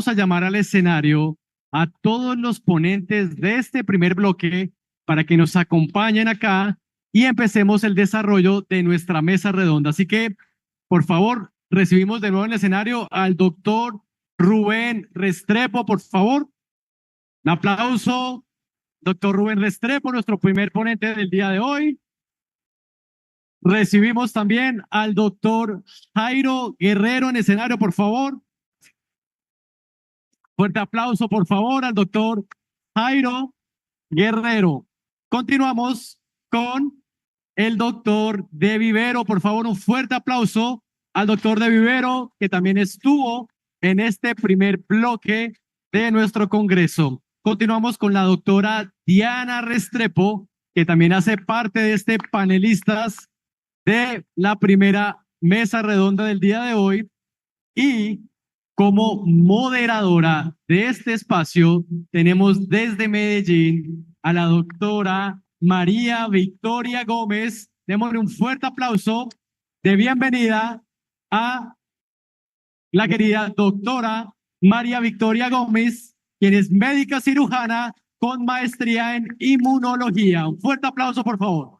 vamos a llamar al escenario a todos los ponentes de este primer bloque para que nos acompañen acá y empecemos el desarrollo de nuestra mesa redonda. Así que, por favor, recibimos de nuevo en el escenario al doctor Rubén Restrepo, por favor. Un aplauso, doctor Rubén Restrepo, nuestro primer ponente del día de hoy. Recibimos también al doctor Jairo Guerrero en escenario, por favor. Fuerte aplauso, por favor, al doctor Jairo Guerrero. Continuamos con el doctor De Vivero. Por favor, un fuerte aplauso al doctor De Vivero, que también estuvo en este primer bloque de nuestro congreso. Continuamos con la doctora Diana Restrepo, que también hace parte de este panelistas de la primera mesa redonda del día de hoy. Y como moderadora de este espacio, tenemos desde Medellín a la doctora María Victoria Gómez. Démosle un fuerte aplauso de bienvenida a la querida doctora María Victoria Gómez, quien es médica cirujana con maestría en inmunología. Un fuerte aplauso, por favor.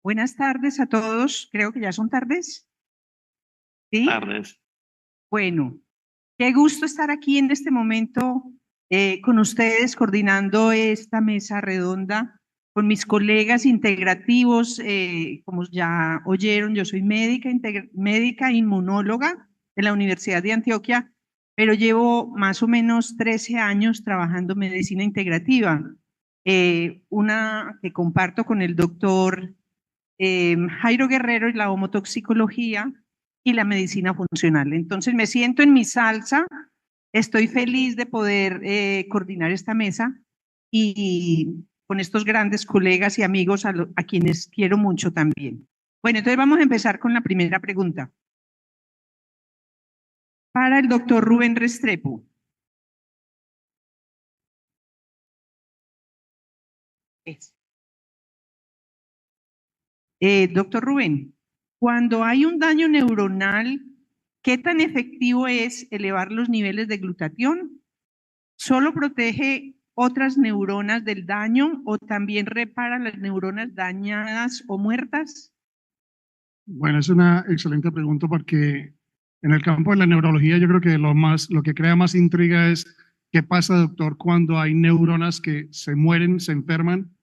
Buenas tardes a todos. Creo que ya son tardes. ¿Sí? Tardes. Bueno, qué gusto estar aquí en este momento con ustedes coordinando esta mesa redonda con mis colegas integrativos. Como ya oyeron, yo soy médica inmunóloga de la Universidad de Antioquia, pero llevo más o menos 13 años trabajando medicina integrativa, una que comparto con el doctor Jairo Guerrero, y la homotoxicología y la medicina funcional. Entonces me siento en mi salsa, estoy feliz de poder coordinar esta mesa y con estos grandes colegas y amigos a quienes quiero mucho también. Bueno, entonces vamos a empezar con la primera pregunta. Para el doctor Rubén Restrepo. Doctor Rubén, cuando hay un daño neuronal, ¿qué tan efectivo es elevar los niveles de glutatión? ¿Solo protege otras neuronas del daño o también repara las neuronas dañadas o muertas? Bueno, es una excelente pregunta porque en el campo de la neurología yo creo que lo que crea más intriga es qué pasa, doctor, cuando hay neuronas que se mueren, se enferman.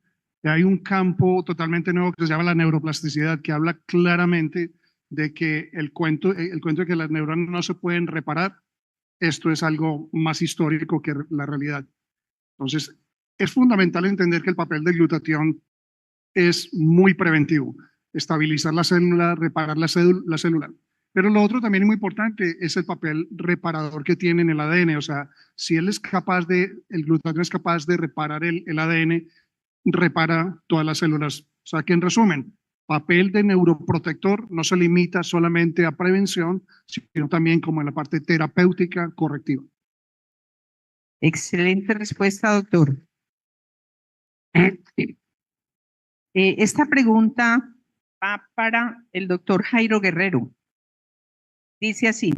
Y hay un campo totalmente nuevo que se llama la neuroplasticidad, que habla claramente de que el cuento de que las neuronas no se pueden reparar, esto es algo más histórico que la realidad. Entonces, es fundamental entender que el papel del glutatión es muy preventivo, estabilizar la célula, reparar la célula. Pero lo otro también es muy importante, es el papel reparador que tiene en el ADN. O sea, si el glutatión es capaz de reparar el ADN, repara todas las células. O sea, que en resumen, papel de neuroprotector no se limita solamente a prevención, sino también como en la parte terapéutica correctiva. Excelente respuesta, doctor. Esta pregunta va para el doctor Jairo Guerrero. Dice así: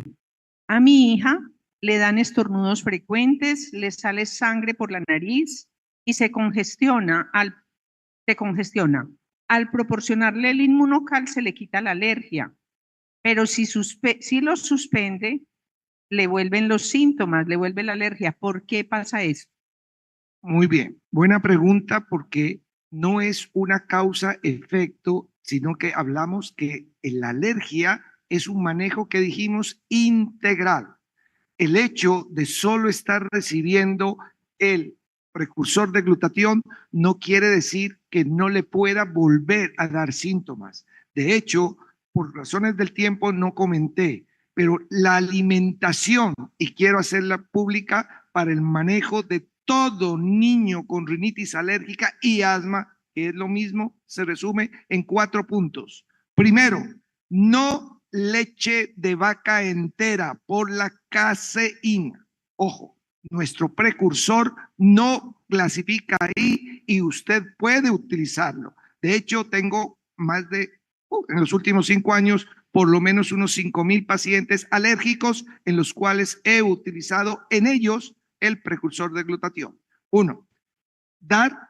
a mi hija le dan estornudos frecuentes, le sale sangre por la nariz y se congestiona. Al proporcionarle el Inmunocal se le quita la alergia, pero si lo suspende, le vuelven los síntomas, le vuelve la alergia. ¿Por qué pasa eso? Muy bien, buena pregunta, porque no es una causa-efecto, sino que hablamos que la alergia es un manejo que dijimos integral. El hecho de solo estar recibiendo el precursor de glutatión no quiere decir que no le pueda volver a dar síntomas. De hecho, por razones del tiempo no comenté, pero la alimentación, y quiero hacerla pública para el manejo de todo niño con rinitis alérgica y asma, que es lo mismo, se resume en 4 puntos. Primero, no leche de vaca entera por la caseína. Ojo, nuestro precursor no clasifica ahí y usted puede utilizarlo. De hecho, tengo más de, en los últimos 5 años, por lo menos unos 5,000 pacientes alérgicos en los cuales he utilizado en ellos el precursor de glutatión. 1, dar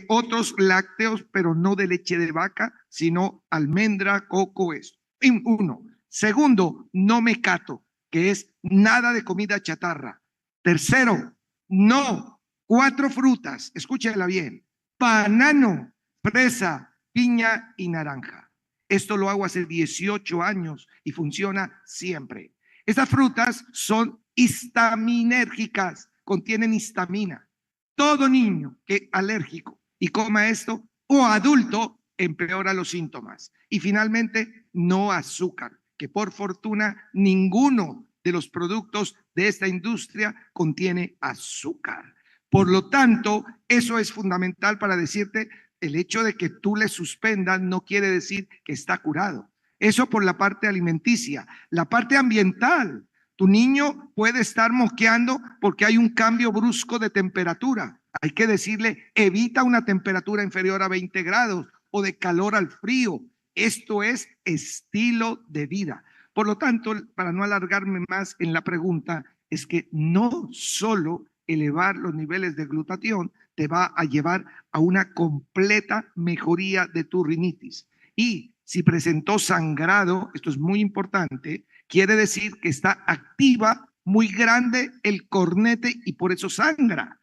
otros lácteos, pero no de leche de vaca, sino almendra, coco, eso. 1. Segundo, no mecato, que es nada de comida chatarra. Tercero, no 4 frutas, escúchela bien: banano, fresa, piña y naranja. Esto lo hago hace 18 años y funciona siempre. Estas frutas son histaminérgicas, contienen histamina. Todo niño que alérgico y coma esto, o adulto, empeora los síntomas. Y finalmente, no azúcar, que por fortuna ninguno de los productos de esta industria contiene azúcar. Por lo tanto, eso es fundamental para decirte, el hecho de que tú le suspendas no quiere decir que está curado. Eso por la parte alimenticia. La parte ambiental: tu niño puede estar mosqueando porque hay un cambio brusco de temperatura. Hay que decirle, evita una temperatura inferior a 20 grados o de calor al frío. Esto es estilo de vida. Por lo tanto, para no alargarme más en la pregunta, es que no solo elevar los niveles de glutatión te va a llevar a una completa mejoría de tu rinitis. Y si presentó sangrado, esto es muy importante, quiere decir que está activa, muy grande el cornete y por eso sangra.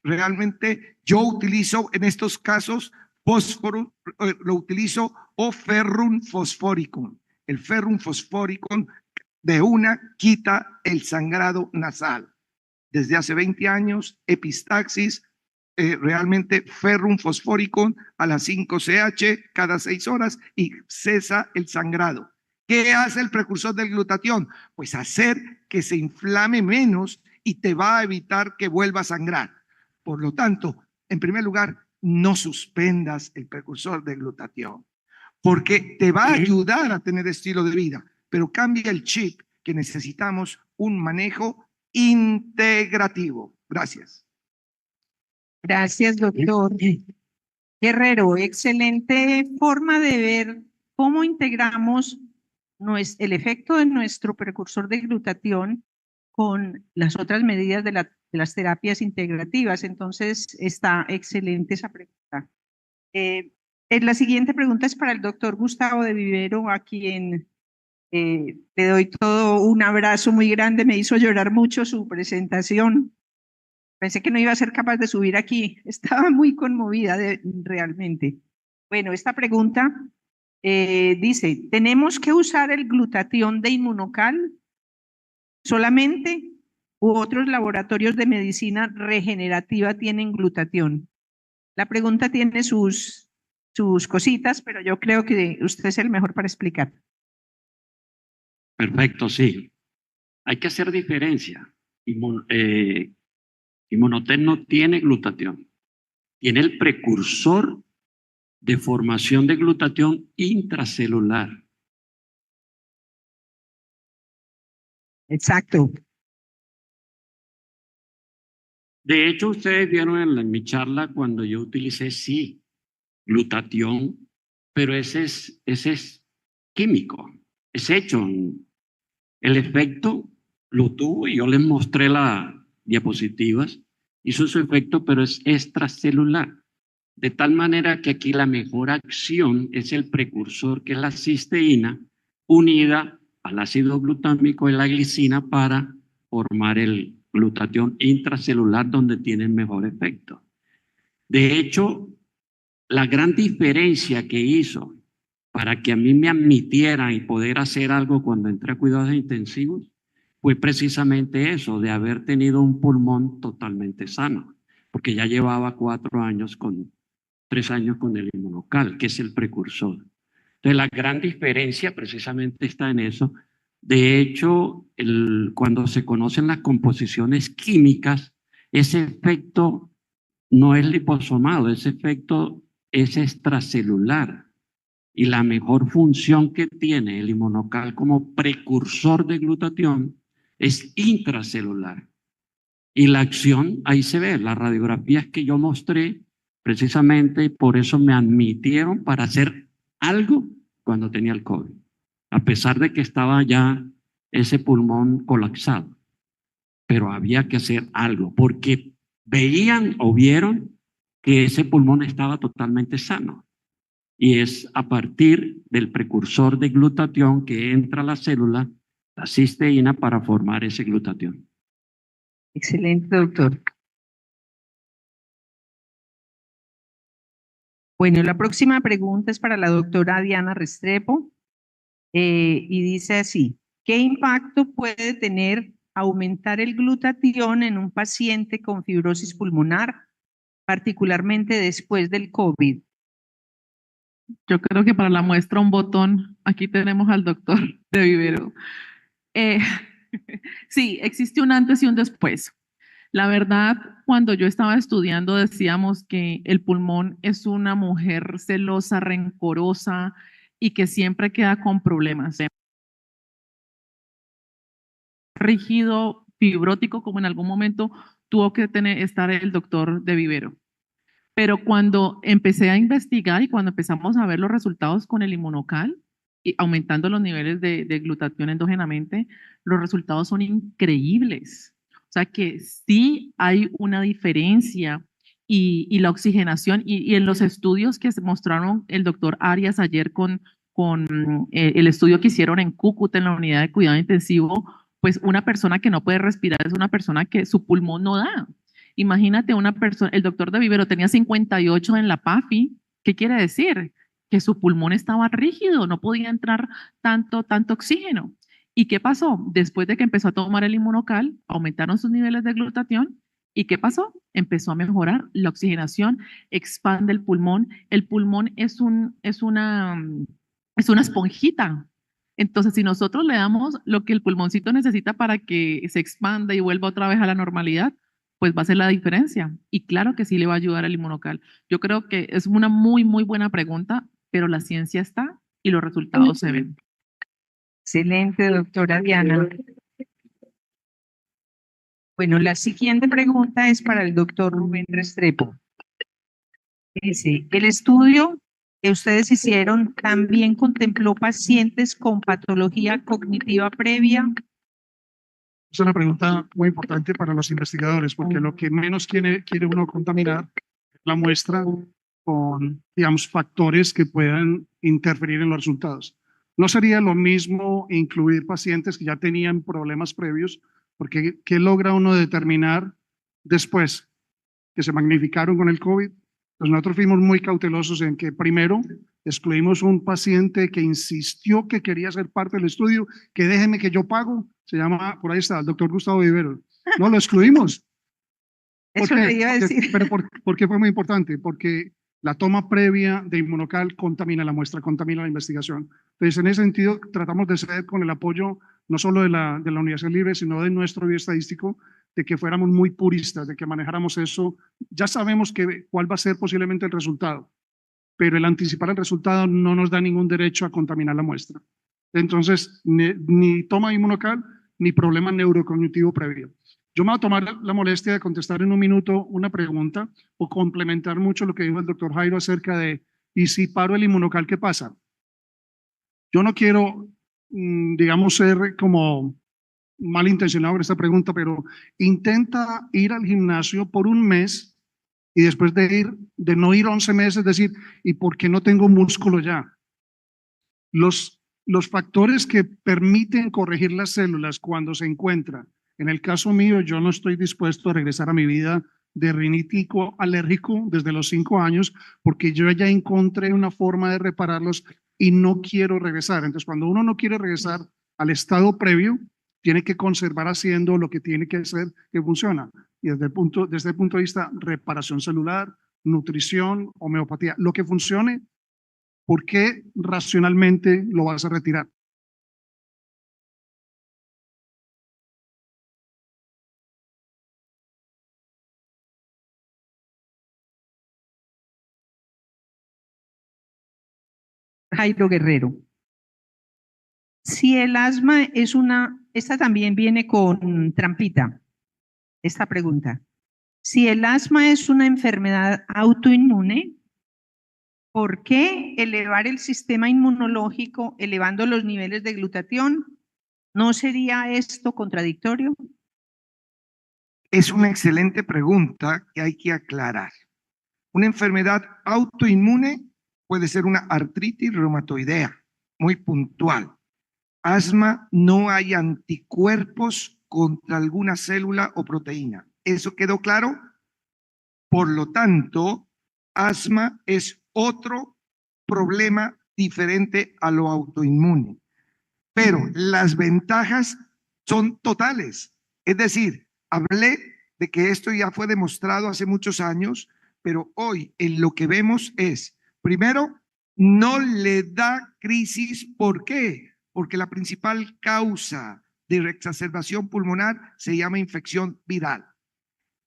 Realmente yo utilizo en estos casos fósforo, lo utilizo, o ferrum fosforicum. El ferrum fosforicum de una quita el sangrado nasal. Desde hace 20 años, epistaxis, realmente ferrum fosforicum a las 5-CH cada 6 horas y cesa el sangrado. ¿Qué hace el precursor del glutatión? Pues hacer que se inflame menos y te va a evitar que vuelva a sangrar. Por lo tanto, en primer lugar, no suspendas el precursor de glutatión, porque te va a ayudar a tener estilo de vida, pero cambia el chip, que necesitamos un manejo integrativo. Gracias. Gracias, doctor Guerrero. Excelente forma de ver cómo integramos el efecto de nuestro precursor de glutatión con las otras medidas de las terapias integrativas. Entonces, está excelente esa pregunta. La siguiente pregunta es para el doctor Gustavo de Vivero, a quien le doy todo un abrazo muy grande. Me hizo llorar mucho su presentación. Pensé que no iba a ser capaz de subir aquí. Estaba muy conmovida realmente. Bueno, esta pregunta dice, ¿tenemos que usar el glutatión de Inmunocal solamente u otros laboratorios de medicina regenerativa tienen glutatión? La pregunta tiene sus cositas, pero yo creo que usted es el mejor para explicar. Perfecto, sí. Hay que hacer diferencia. Inmunotec no tiene glutatión. Tiene el precursor de formación de glutatión intracelular. Exacto. De hecho, ustedes vieron en mi charla cuando yo utilicé, sí, glutatión, pero ese es químico, es hecho. El efecto lo tuvo y yo les mostré las diapositivas, hizo su efecto, pero es extracelular. De tal manera que aquí la mejor acción es el precursor, que es la cisteína, unida al ácido glutámico y la glicina para formar el glutatión intracelular, donde tiene el mejor efecto. De hecho, la gran diferencia que hizo para que a mí me admitieran y poder hacer algo cuando entré a cuidados intensivos fue precisamente eso, de haber tenido un pulmón totalmente sano, porque ya llevaba 3 años con el Inmunocal, que es el precursor. Entonces, la gran diferencia precisamente está en eso. De hecho, cuando se conocen las composiciones químicas, ese efecto no es liposomado, ese efecto es extracelular. Y la mejor función que tiene el Inmunocal como precursor de glutatión es intracelular. Y la acción, ahí se ve, las radiografías que yo mostré, precisamente por eso me admitieron para hacer algo cuando tenía el COVID, a pesar de que estaba ya ese pulmón colapsado. Pero había que hacer algo, porque veían o vieron que ese pulmón estaba totalmente sano. Y es a partir del precursor de glutatión que entra a la célula, la cisteína, para formar ese glutatión. Excelente, doctor. Bueno, la próxima pregunta es para la doctora Diana Restrepo y dice así: ¿qué impacto puede tener aumentar el glutatión en un paciente con fibrosis pulmonar, particularmente después del COVID? Yo creo que para la muestra un botón, aquí tenemos al doctor de Vivero. Eh, sí, existe un antes y un después. La verdad, cuando yo estaba estudiando decíamos que el pulmón es una mujer celosa, rencorosa y que siempre queda con problemas. Rígido, fibrótico, como en algún momento tuvo que estar el doctor de Vivero. Pero cuando empecé a investigar y cuando empezamos a ver los resultados con el inmunocal, y aumentando los niveles de glutatión endógenamente, los resultados son increíbles. O sea que sí hay una diferencia y la oxigenación, y en los estudios que se mostraron el doctor Arias ayer con el estudio que hicieron en Cúcuta, en la unidad de cuidado intensivo, pues una persona que no puede respirar es una persona que su pulmón no da. Imagínate una persona, el doctor de Vivero tenía 58 en la PAFI. ¿Qué quiere decir? Que su pulmón estaba rígido, no podía entrar tanto oxígeno. ¿Y qué pasó? Después de que empezó a tomar el inmunocal, aumentaron sus niveles de glutatión. ¿Y qué pasó? Empezó a mejorar la oxigenación, expande el pulmón. El pulmón es una esponjita. Entonces, si nosotros le damos lo que el pulmoncito necesita para que se expanda y vuelva otra vez a la normalidad, pues va a ser la diferencia. Y claro que sí le va a ayudar al inmunocal. Yo creo que es una muy, muy buena pregunta, pero la ciencia está y los resultados se ven. Excelente, doctora Diana. Bueno, la siguiente pregunta es para el doctor Rubén Restrepo. Dice, el estudio que ustedes hicieron también contempló pacientes con patología cognitiva previa. Es una pregunta muy importante para los investigadores, porque lo que menos quiere uno contaminar es la muestra con, digamos, factores que puedan interferir en los resultados. No sería lo mismo incluir pacientes que ya tenían problemas previos, porque ¿qué logra uno determinar después? Que se magnificaron con el COVID. Pues nosotros fuimos muy cautelosos en que primero excluimos un paciente que insistió que quería ser parte del estudio, que déjeme que yo pago, se llama, por ahí está, el doctor Gustavo Vivero. No, lo excluimos. Eso le iba a decir. Pero ¿por qué fue muy importante? Porque la toma previa de inmunocal contamina la muestra, contamina la investigación. Entonces, en ese sentido, tratamos de ser con el apoyo no solo de la Universidad Libre, sino de nuestro bioestadístico, de que fuéramos muy puristas, de que manejáramos eso. Ya sabemos cuál va a ser posiblemente el resultado, pero el anticipar el resultado no nos da ningún derecho a contaminar la muestra. Entonces, ni toma inmunocal, ni problema neurocognitivo previo. Yo me voy a tomar la molestia de contestar en un minuto una pregunta o complementar mucho lo que dijo el doctor Jairo acerca de, ¿y si paro el inmunocal, qué pasa? Yo no quiero, digamos, ser como malintencionado con esta pregunta, pero intenta ir al gimnasio por un mes y después de no ir 11 meses, decir, ¿y por qué no tengo músculo ya? Los factores que permiten corregir las células cuando se encuentran, en el caso mío, yo no estoy dispuesto a regresar a mi vida de rinítico alérgico desde los 5 años, porque yo ya encontré una forma de repararlos y no quiero regresar. Entonces, cuando uno no quiere regresar al estado previo, tiene que conservar haciendo lo que tiene que hacer que funciona. Y desde el punto de vista reparación celular, nutrición, homeopatía, lo que funcione, ¿por qué racionalmente lo vas a retirar? Jairo Guerrero. Si el asma es esta también viene con trampita. esta pregunta. Si el asma es una enfermedad autoinmune, ¿por qué elevar el sistema inmunológico elevando los niveles de glutatión? ¿No sería esto contradictorio? Es una excelente pregunta que hay que aclarar. Una enfermedad autoinmune puede ser una artritis reumatoidea, muy puntual. Asma, no hay anticuerpos contra alguna célula o proteína. ¿Eso quedó claro? Por lo tanto, asma es otro problema diferente a lo autoinmune. Pero las ventajas son totales. Es decir, hablé de que esto ya fue demostrado hace muchos años, pero hoy en lo que vemos es, primero, no le da crisis. ¿Por qué? Porque la principal causa de exacerbación pulmonar se llama infección viral.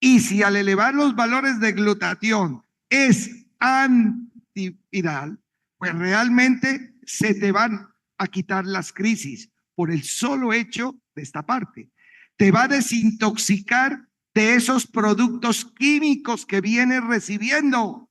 Y si al elevar los valores de glutatión es antiviral, pues realmente se te van a quitar las crisis por el solo hecho de esta parte. Te va a desintoxicar de esos productos químicos que vienes recibiendo.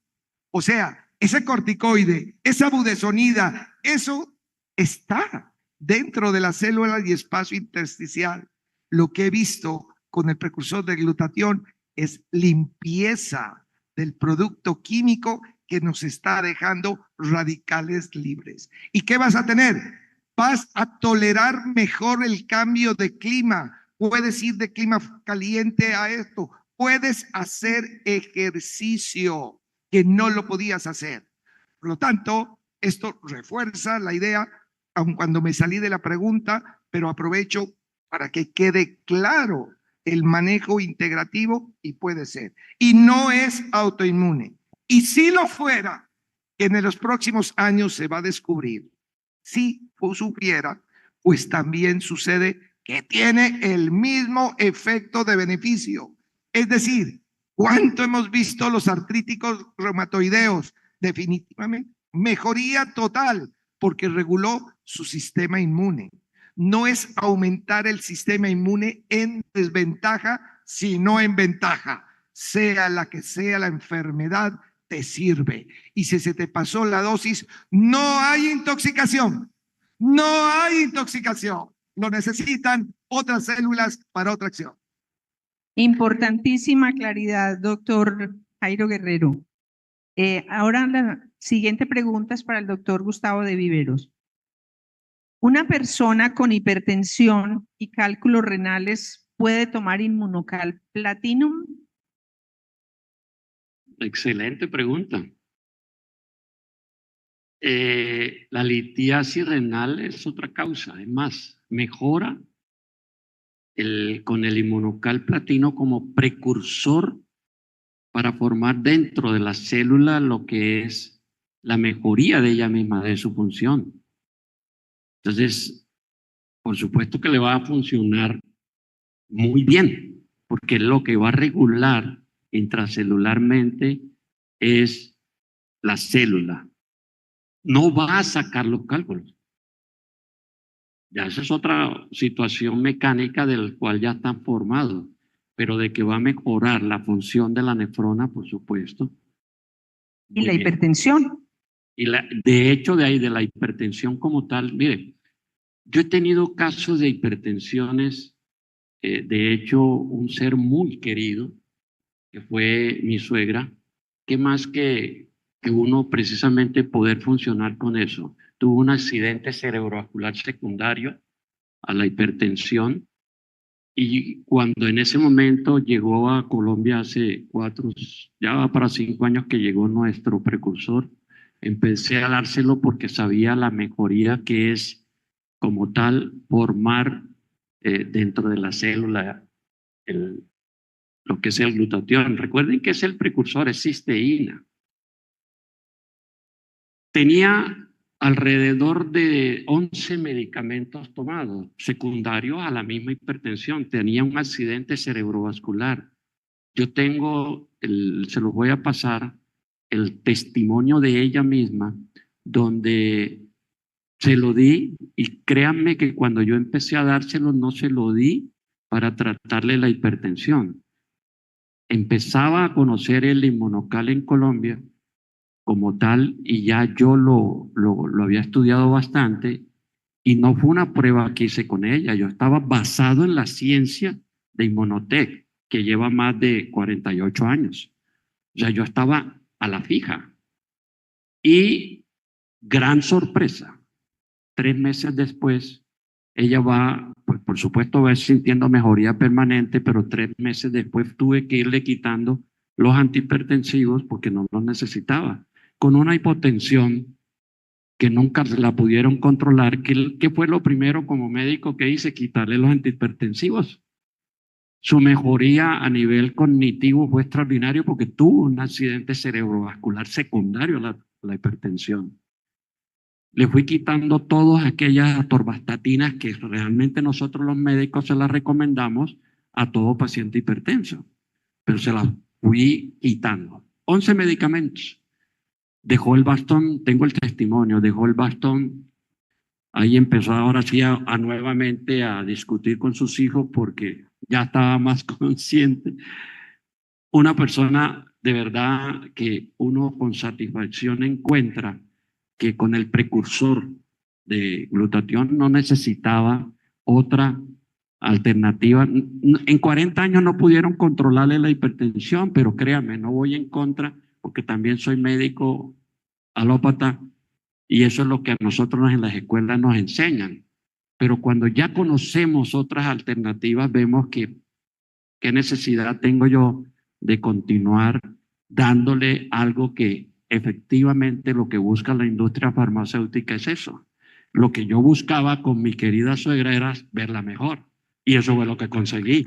O sea, ese corticoide, esa budesonida, eso está dentro de las células y espacio intersticial. Lo que he visto con el precursor de glutatión es limpieza del producto químico que nos está dejando radicales libres. ¿Y qué vas a tener? Vas a tolerar mejor el cambio de clima. Puedes ir de clima caliente a esto. Puedes hacer ejercicio que no lo podías hacer. Por lo tanto, esto refuerza la idea, aun cuando me salí de la pregunta, pero aprovecho para que quede claro el manejo integrativo y puede ser. Y no es autoinmune. Y si lo fuera, que en los próximos años se va a descubrir, si supiera, pues también sucede que tiene el mismo efecto de beneficio. Es decir, ¿cuánto hemos visto los artríticos reumatoideos? Definitivamente, mejoría total, porque reguló su sistema inmune. No es aumentar el sistema inmune en desventaja, sino en ventaja. Sea la que sea la enfermedad, te sirve. Y si se te pasó la dosis, no hay intoxicación. No hay intoxicación. Lo necesitan otras células para otra acción. Importantísima claridad, doctor Jairo Guerrero. Ahora la siguiente pregunta es para el doctor Gustavo de Viveros. ¿Una persona con hipertensión y cálculos renales puede tomar Inmunocal Platinum? Excelente pregunta. La litiasis renal es otra causa. Es más, mejora con el Inmunocal Platino como precursor para formar dentro de la célula lo que es la mejoría de ella misma, de su función. Entonces, por supuesto que le va a funcionar muy bien, porque lo que va a regular intracelularmente es la célula. No va a sacar los cálculos. Ya esa es otra situación mecánica del cual ya están formados, pero de que va a mejorar la función de la nefrona, por supuesto. ¿Y la hipertensión? Y de hecho, de ahí, de la hipertensión como tal, mire, yo he tenido casos de hipertensiones, de hecho, un ser muy querido, que fue mi suegra, que más que uno precisamente poder funcionar con eso, tuvo un accidente cerebrovascular secundario a la hipertensión, y cuando en ese momento llegó a Colombia hace ya va para 5 años que llegó nuestro precursor, empecé a dárselo porque sabía la mejoría que es como tal formar dentro de la célula lo que es el glutatión. Recuerden que es el precursor, es cisteína. Tenía alrededor de 11 medicamentos tomados, secundarios a la misma hipertensión. Tenía un accidente cerebrovascular. Yo tengo, se los voy a pasar, el testimonio de ella misma, donde se lo di, y créanme que cuando yo empecé a dárselo no se lo di para tratarle la hipertensión, empezaba a conocer el inmunocal en Colombia como tal, y ya yo lo había estudiado bastante, y no fue una prueba que hice con ella, yo estaba basado en la ciencia de Inmunotech, que lleva más de 48 años. O sea, yo estaba a la fija. Y gran sorpresa, 3 meses después, ella va, pues por supuesto va sintiendo mejoría permanente, pero 3 meses después tuve que irle quitando los antihipertensivos porque no los necesitaba, con una hipotensión que nunca se la pudieron controlar. ¿Qué fue lo primero como médico que hice? Quitarle los antihipertensivos. Su mejoría a nivel cognitivo fue extraordinario porque tuvo un accidente cerebrovascular secundario a la hipertensión. Le fui quitando todas aquellas atorvastatinas que realmente nosotros los médicos se las recomendamos a todo paciente hipertenso, pero se las fui quitando. 11 medicamentos. Dejó el bastón, tengo el testimonio, dejó el bastón. Ahí empezó ahora sí a nuevamente a discutir con sus hijos porque ya estaba más consciente. Una persona de verdad que uno con satisfacción encuentra que con el precursor de glutatión no necesitaba otra alternativa. En 40 años no pudieron controlarle la hipertensión, pero créanme, no voy en contra porque también soy médico alópata y eso es lo que a nosotros en las escuelas nos enseñan. Pero cuando ya conocemos otras alternativas, vemos que qué necesidad tengo yo de continuar dándole algo que efectivamente lo que busca la industria farmacéutica es eso. Lo que yo buscaba con mi querida suegra era verla mejor y eso fue lo que conseguí.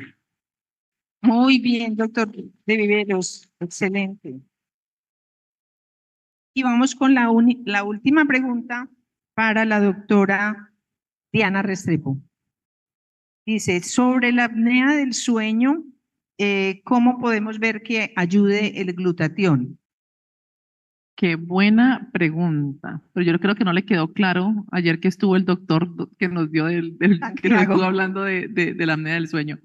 Muy bien, doctor de Viveros, excelente. Y vamos con la última pregunta para la doctora Diana Restrepo. Dice, sobre la apnea del sueño, ¿cómo podemos ver que ayude el glutatión? Qué buena pregunta. Pero yo creo que no le quedó claro ayer que estuvo el doctor que nos dio que nos Santiago. estuvo hablando de la apnea del sueño.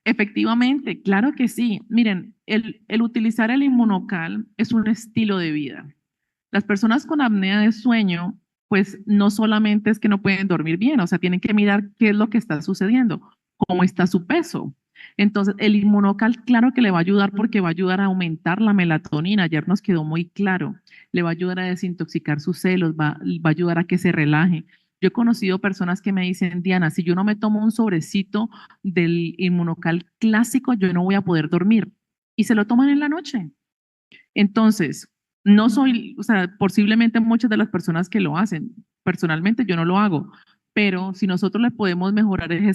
Efectivamente, claro que sí. Miren, el utilizar el inmunocal es un estilo de vida. Las personas con apnea de sueño, pues no solamente es que no pueden dormir bien, o sea, tienen que mirar qué es lo que está sucediendo, cómo está su peso. Entonces, el inmunocal, claro que le va a ayudar porque va a ayudar a aumentar la melatonina. Ayer nos quedó muy claro. Le va a ayudar a desintoxicar sus celos, va a ayudar a que se relaje. Yo he conocido personas que me dicen, Diana, si yo no me tomo un sobrecito del inmunocal clásico, yo no voy a poder dormir. Y se lo toman en la noche. Entonces, no soy, o sea, posiblemente muchas de las personas que lo hacen, personalmente yo no lo hago, pero si nosotros le podemos mejorar ese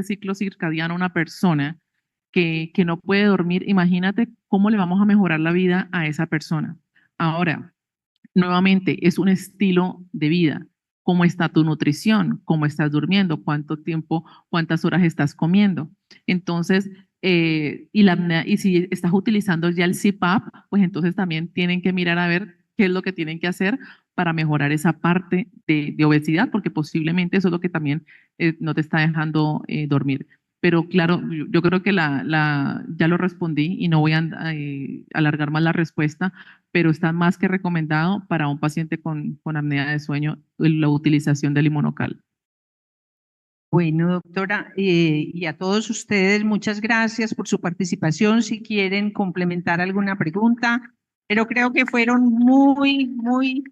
ciclo circadiano a una persona que no puede dormir, imagínate cómo le vamos a mejorar la vida a esa persona. Ahora, nuevamente, es un estilo de vida. ¿Cómo está tu nutrición? ¿Cómo estás durmiendo? ¿Cuánto tiempo, cuántas horas estás comiendo? Entonces, y si estás utilizando ya el CPAP, pues entonces también tienen que mirar a ver qué es lo que tienen que hacer para mejorar esa parte de obesidad, porque posiblemente eso es lo que también no te está dejando dormir. Pero claro, yo creo que ya lo respondí y no voy a alargar más la respuesta, pero está más que recomendado para un paciente con apnea de sueño la utilización del inmunocal. Bueno, doctora, y a todos ustedes, muchas gracias por su participación. Si quieren complementar alguna pregunta, pero creo que fueron muy, muy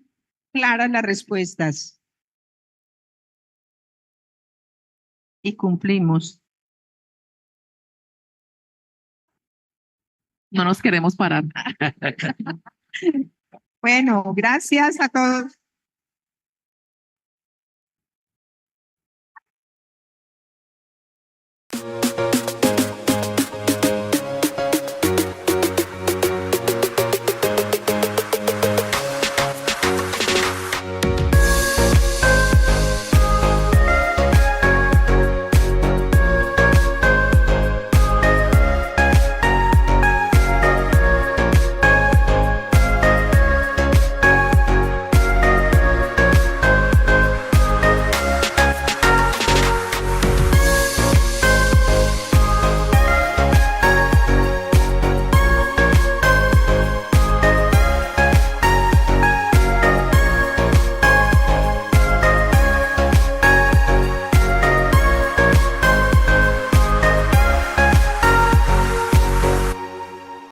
claras las respuestas. Y cumplimos. No nos queremos parar. Bueno, gracias a todos.